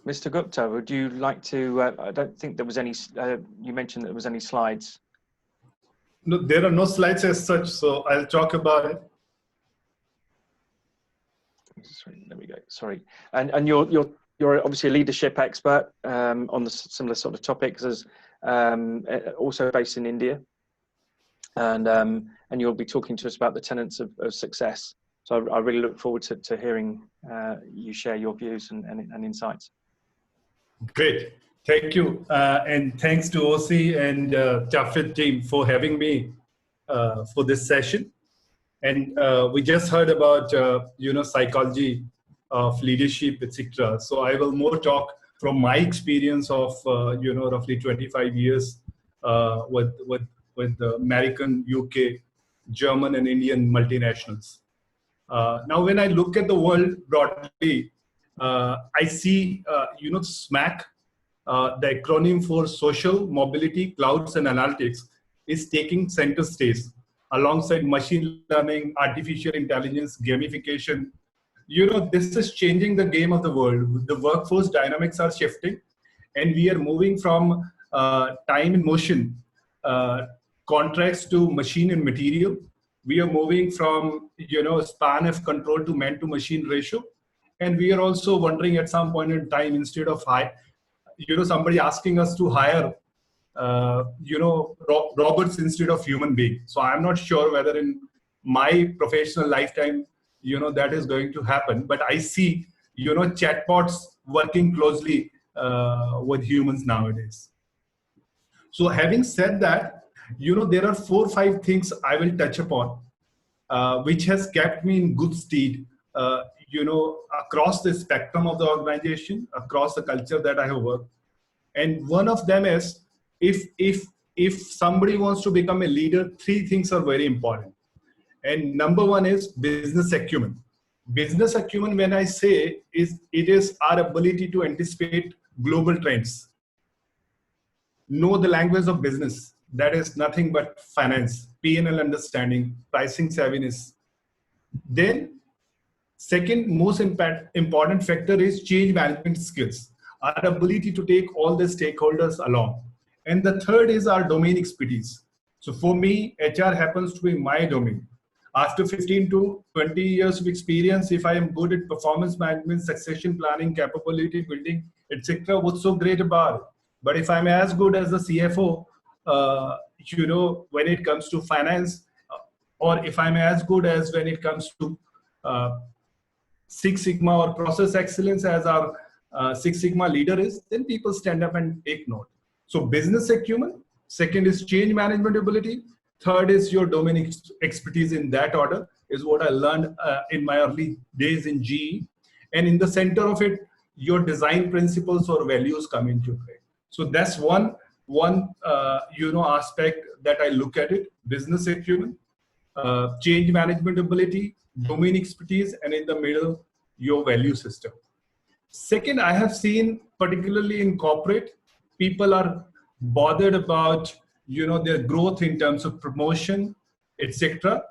Mr. Gupta, would you like to, I don't think there was any, you mentioned that there was any slides. No, there are no slides as such, so I'll talk about it. Sorry, there we go, sorry. And you're obviously a leadership expert on the similar sort of topics, as also based in India. And you'll be talking to us about the tenets of success. So I really look forward to hearing you share your views and insights. Great, thank you. And thanks to OC and TAFFD team for having me for this session. And we just heard about, psychology of leadership, etc. So I will more talk from my experience of, roughly 25 years with the American, UK, German, and Indian multinationals. Now, when I look at the world broadly, I see, SMAC, the acronym for Social, Mobility, Clouds, and Analytics, is taking center stage alongside machine learning, artificial intelligence, gamification. This is changing the game of the world. The workforce dynamics are shifting, and we are moving from time and motion contracts to machine and material. We are moving from, span of control to man to machine ratio. And we are also wondering at some point in time, instead of somebody asking us to hire, robots instead of human beings. So I'm not sure whether in my professional lifetime, that is going to happen. But I see, chatbots working closely with humans nowadays. So having said that, there are 4 or 5 things I will touch upon, which has kept me in good stead, across the spectrum of the organization, across the culture that I have worked. And one of them is, if somebody wants to become a leader, 3 things are very important. And number 1 is business acumen. Business acumen, when I say, it is our ability to anticipate global trends. Know the language of business. That is nothing but finance, P&L understanding, pricing savviness. Then, second most important factor is change management skills, our ability to take all the stakeholders along. And the third is our domain expertise. So for me, HR happens to be my domain. After 15 to 20 years of experience, if I am good at performance management, succession planning, capability building, etc., what's so great about it? But if I'm as good as the CFO, when it comes to finance, or if I'm as good as when it comes to Six Sigma or process excellence as our Six Sigma leader is, then people stand up and take note. So business acumen, second is change management ability, third is your domain expertise. In that order is what I learned in my early days in GE. And in the center of it, your design principles or values come into play. So that's one aspect that I look at it: business acumen, change management ability, domain expertise, and in the middle, your value system. Second, I have seen, particularly in corporate, people are bothered about their growth in terms of promotion, etc.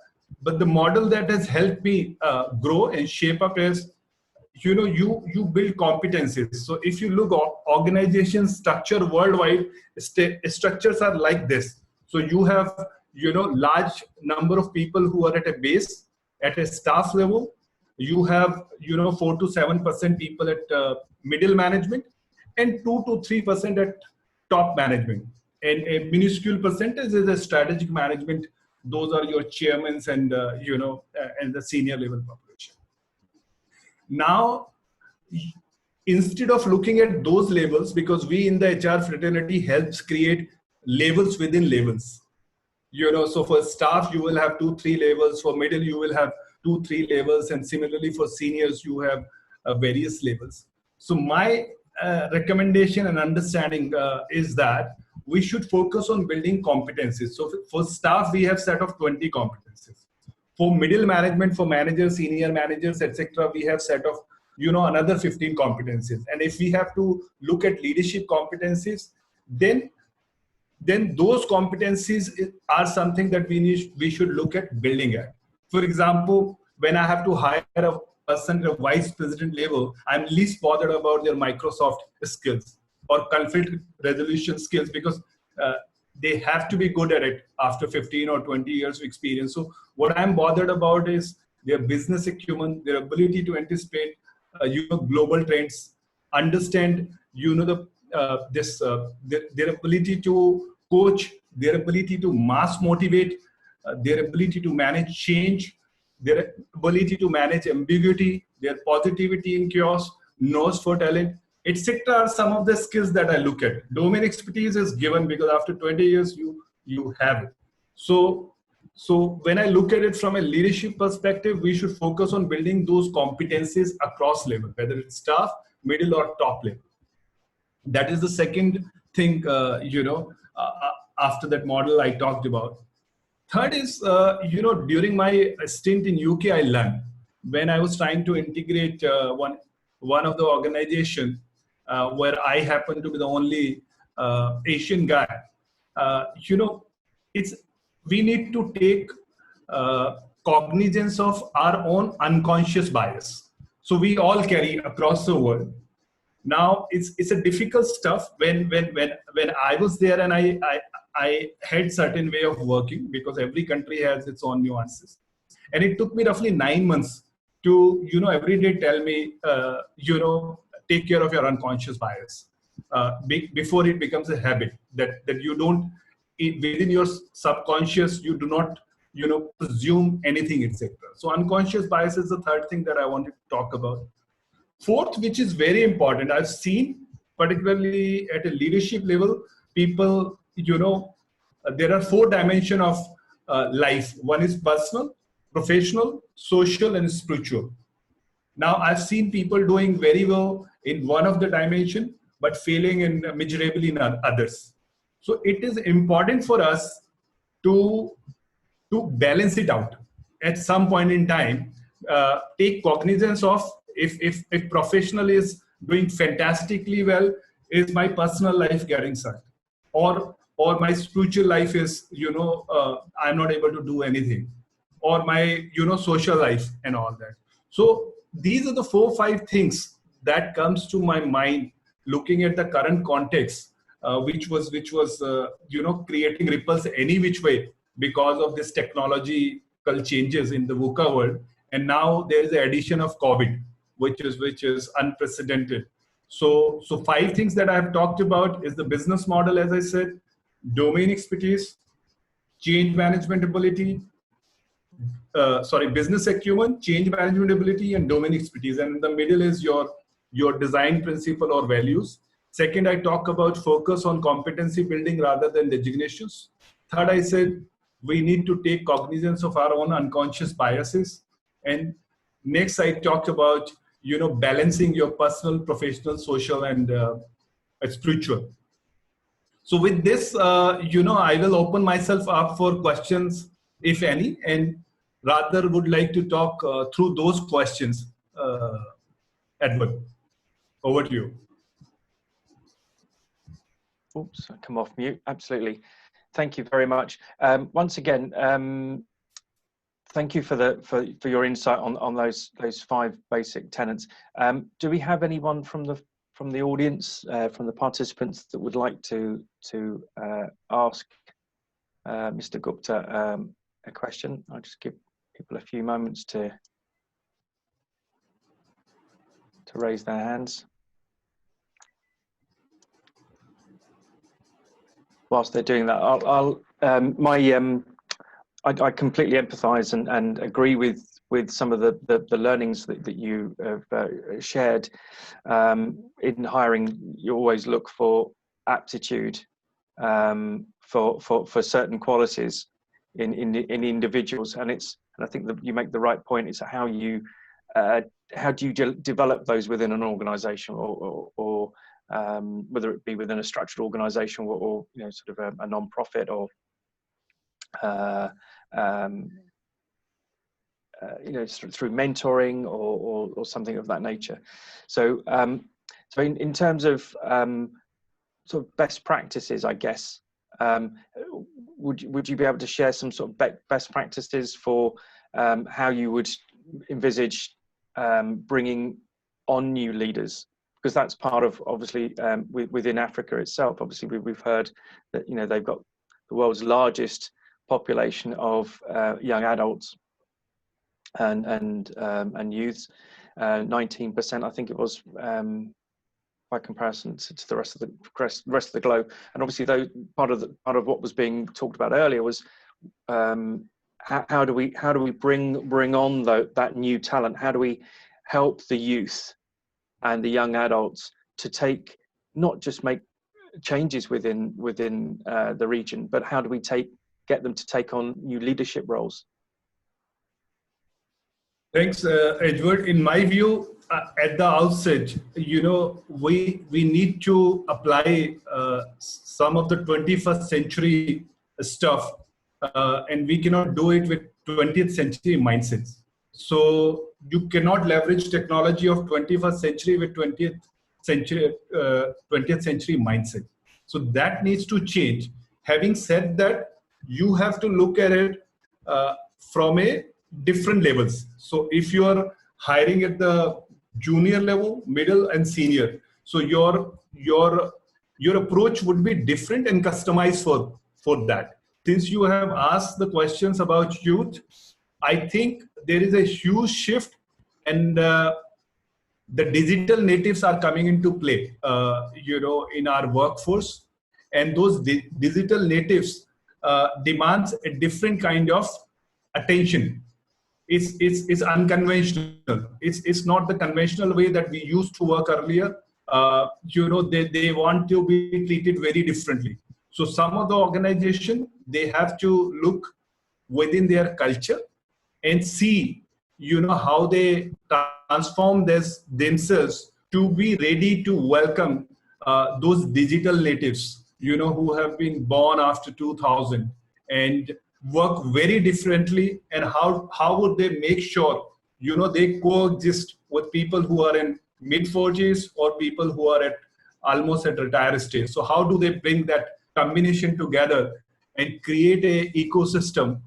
But the model that has helped me grow and shape up is, you build competencies. So if you look at organization structure worldwide, structures are like this. So you have, large number of people who are at a base, at a staff level. You have, 4 to 7% people at middle management, and 2 to 3% at top management. And a minuscule percentage is a strategic management. Those are your chairmen and, and the senior level population. Now, instead of looking at those levels, because we in the HR fraternity helps create levels within levels. So for staff, you will have 2-3 levels. For middle, you will have 2-3 levels. And similarly for seniors, you have various levels. So my recommendation and understanding is that we should focus on building competencies. So for staff, we have set of 20 competencies. For middle management, for managers, senior managers, etc., we have set of another 15 competencies. And if we have to look at leadership competencies, then those competencies are something that we should look at building at. For example, when I have to hire person at a vice president level, I'm least bothered about their Microsoft skills or conflict resolution skills, because they have to be good at it after 15 or 20 years of experience. So what I'm bothered about is their business acumen, their ability to anticipate, global trends, understand, their ability to coach, their ability to mass motivate, their ability to manage change, their ability to manage ambiguity, their positivity in chaos, nose for talent, etc. are some of the skills that I look at. Domain expertise is given because after 20 years you have it. So when I look at it from a leadership perspective, we should focus on building those competencies across level, whether it's staff, middle, or top level. That is the second thing, after that model I talked about. Third is, during my stint in UK, I learned when I was trying to integrate one of the organization where I happen to be the only Asian guy. We need to take cognizance of our own unconscious bias. So we all carry across the world. Now it's a difficult stuff when I was there and I had certain way of working, because every country has its own nuances, and it took me roughly 9 months to every day tell me take care of your unconscious bias before it becomes a habit that you don't, within your subconscious you do not presume anything, etc. So unconscious bias is the third thing that I wanted to talk about. Fourth, which is very important, I've seen particularly at a leadership level, people, there are 4 dimensions of life. One is personal, professional, social, and spiritual. Now, I've seen people doing very well in one of the dimension, but failing miserably in others. So it is important for us to balance it out at some point in time. Take cognizance of if professional is doing fantastically well, is my personal life getting sucked, or my spiritual life is I'm not able to do anything, or my social life and all that. So these are the 4 or 5 things that comes to my mind looking at the current context, which was creating ripples any which way because of this technological changes in the VUCA world. And now there is the addition of COVID, which is unprecedented. So 5 things that I have talked about is the business model, as I said, domain expertise, change management ability, business acumen, change management ability, and domain expertise. And in the middle is your design principle or values. Second, I talk about focus on competency building rather than designations. Third, I said we need to take cognizance of our own unconscious biases. And next, I talked about balancing your personal, professional, social, and spiritual. So with this, I will open myself up for questions, if any, and rather would like to talk through those questions. Edward, over to you. Oops, I come off mute. Absolutely. Thank you very much. Once again, thank you for your insight on those 5 basic tenets. Do we have anyone from the audience, from the participants, that would like to ask Mr. Gupta a question? I'll just give people a few moments to raise their hands. Whilst they're doing that, I completely empathise and agree with some of the learnings that you have shared. In hiring, you always look for aptitude for certain qualities in individuals, and I think that you make the right point. It's how do you develop those within an organisation, or whether it be within a structured organisation or sort of a non-profit, or through mentoring or something of that nature. So in terms of sort of best practices, I guess, would you be able to share some sort of best practices for how you would envisage bringing on new leaders, because that's part of, obviously, within Africa itself. Obviously, we've heard that, you know, they've got the world's largest population of young adults and youths, 19%, I think it was, by comparison to the rest of the globe. And obviously, though, part of what was being talked about earlier was how do we bring on that new talent? How do we help the youth and the young adults to not just make changes within the region, but how do we get them to take on new leadership roles? Thanks, Edward. In my view, at the outset, you know, we need to apply some of the 21st century stuff, and we cannot do it with 20th century mindsets. So you cannot leverage technology of 21st century with 20th century mindset. So that needs to change. Having said that, you have to look at it from a different levels. So if you are hiring at the junior level, middle and senior, so your approach would be different and customized for that. Since you have asked the questions about youth, I think there is a huge shift, and the digital natives are coming into play, you know, in our workforce, and those digital natives demands a different kind of attention. It's unconventional. It's not the conventional way that we used to work earlier. You know, they want to be treated very differently. So some of the organization, they have to look within their culture and see, you know, how they transform themselves to be ready to welcome those digital natives, you know, who have been born after 2000 and work very differently. And how would they make sure, you know, they coexist with people who are in mid-40s or people who are almost at retire stage. So how do they bring that combination together and create an ecosystem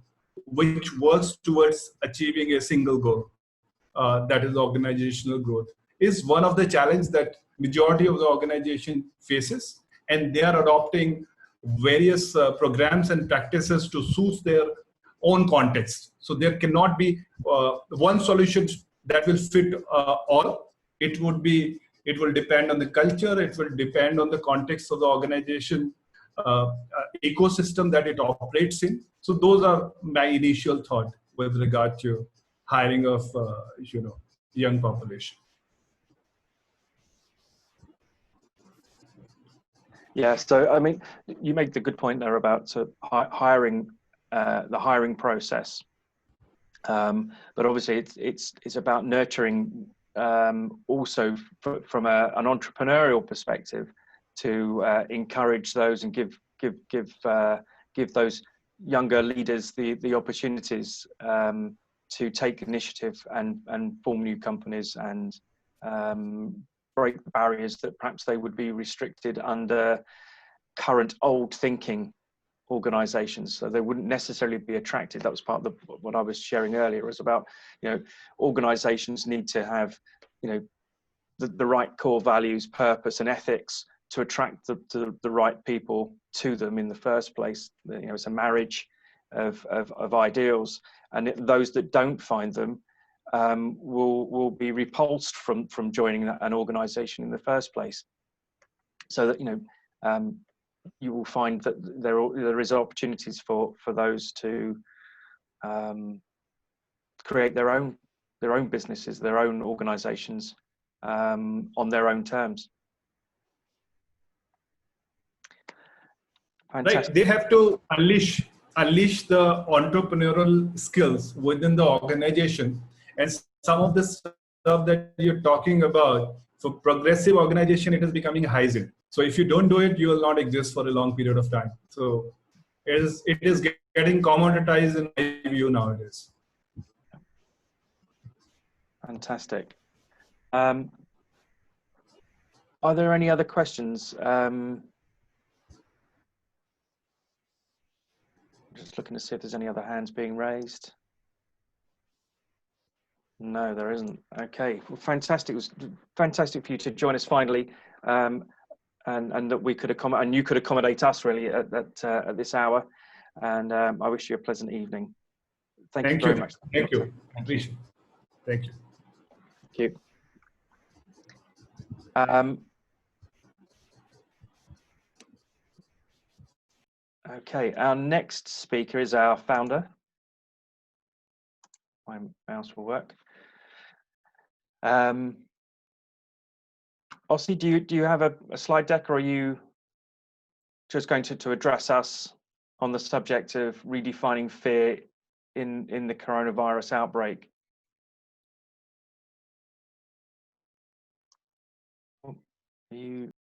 which works towards achieving a single goal, that is organizational growth, is one of the challenges that majority of the organization faces, and they are adopting various programs and practices to suit their own context. So there cannot be one solution that will fit all. It will depend on the culture, it will depend on the context of the organization, ecosystem that it operates in. So those are my initial thought with regard to hiring of you know, young population. Yeah, so I mean, you make the good point there about hiring, the hiring process, but obviously it's about nurturing also from an entrepreneurial perspective to encourage those and give those younger leaders the opportunities to take initiative and form new companies and break the barriers that perhaps they would be restricted under current old thinking organizations. So they wouldn't necessarily be attracted. That was part of what I was sharing earlier, was about, you know, organizations need to have, you know, the right core values, purpose and ethics to attract the right people to them in the first place. You know, it's a marriage of ideals, and those that don't find them will be repulsed from joining an organization in the first place. So that, you know, you will find that there is opportunities for those to create their own businesses, their own organizations on their own terms. Fantastic. Right, they have to unleash the entrepreneurial skills within the organization, and some of the stuff that you're talking about for progressive organization, it is becoming hygiene. So if you don't do it, you will not exist for a long period of time. So it is getting commoditized in my view nowadays. Fantastic. Are there any other questions? Just looking to see if there's any other hands being raised. No, there isn't. Okay, well, fantastic. It was fantastic for you to join us finally, and that we could accommodate, and you could accommodate us really at this hour. And I wish you a pleasant evening. Thank you very much. Thank you. Appreciate it. Thank you. Thank you. Okay, our next speaker is our founder. My mouse will work. Ossie, do you have a slide deck, or are you just going to address us on the subject of redefining fear in the coronavirus outbreak? Are you